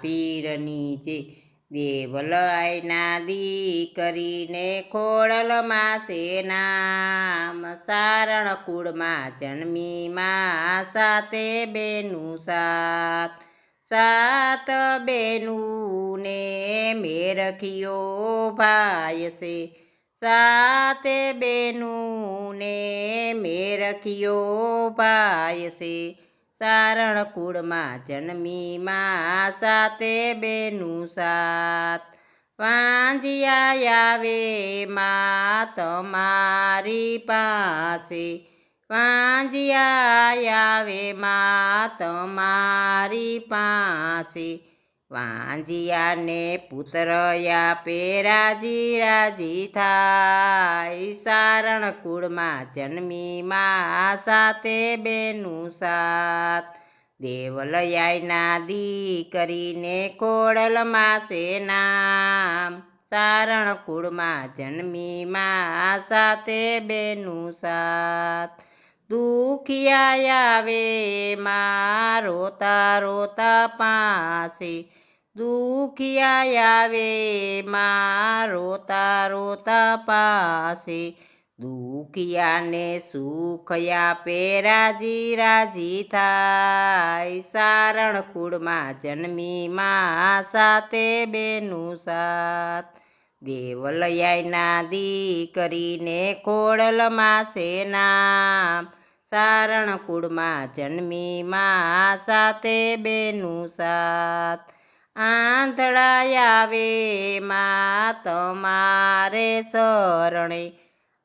પીરની જે દેવલયના દીકરીને ખોડલમાં છે નામ સારણ કુળમાં જન્મી માં સાતે બેનું સાત બેનું ને મેરખિયો ભાઈ છે સાતે બેનું ને મેરખિયો ભાઈ છે સારણ કુળમાં જન્મી માં સાતે બેનું વાંજિયા આવે માં તમારી પાસે વાંજિયા આવે માં તમારી પાસે વાંજિયાને પુત્ર આપે રાજી રાજી થાય સારણ કુળમાં જન્મી માં સાતે બેનું દેવલયાના દીકરીને ખોડલમાં છે નામ સારણ કુળમાં જન્મી માં સાતે બેનું દુખિયા આવે માં રોતા રોતા પાસે દુખિયા આવે માં રોતા રોતા પાસે દુખિયાને સુખ આપે રાજી રાજી થાય સારણ કુળમાં જન્મી માં સાતે બેનું દેવલયાના દીકરીને ખોડલમાં છે નામ સારણ કુળમાં જન્મી માં સાતે બેનું આંધળા આવે માં તમારે શરણે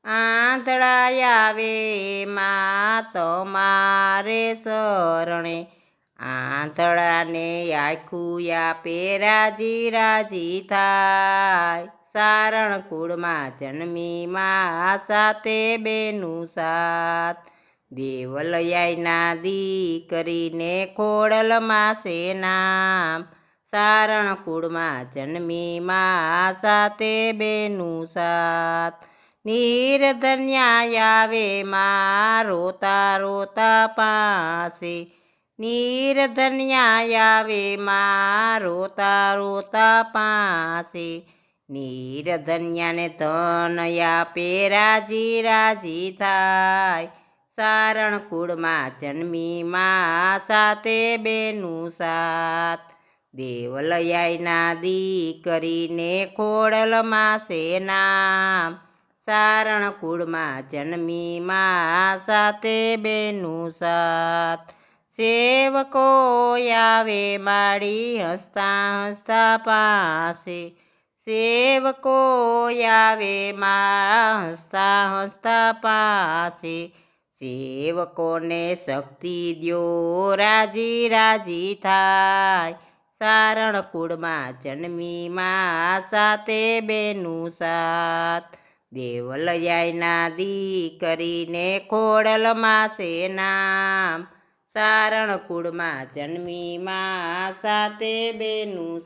આંધળા આવે માં તમારે શરણે આંધળાને આખું આપે રાજી રાજી થાય સારણ કુળમાં જન્મી માં સાતે બેનું દેવલયાના દીકરીને ખોડલમાં છે નામ સારણ કુળમાં જન્મી માં સાતે બેનું નિર્ધન્યા આવે માં રોતા રોતા પાસે નિર્ધન્યા આવે માં રોતા રોતા પાસે નિર્ધન્યાને ધન આપે રાજી રાજી થાય સારણ કુળમાં જન્મી માં સાતે બેનું દેવલયાના દીકરીને ખોડલમાં છે નામ સારણ કુળમાં જન્મી માં સાતે બેનું સેવકો આવે માડી હસતા હસતા પાસે સેવકો આવે માં હસતા હસતા પાસે સેવકોને શક્તિ દ્યો રાજી રાજી થાય સારણ કુળમાં જન્મી માં સાતે બેનું દેવલયાના દીકરીને ખોડલમાં છે નામ સારણ કુળમાં જન્મી માં સાતે બેનું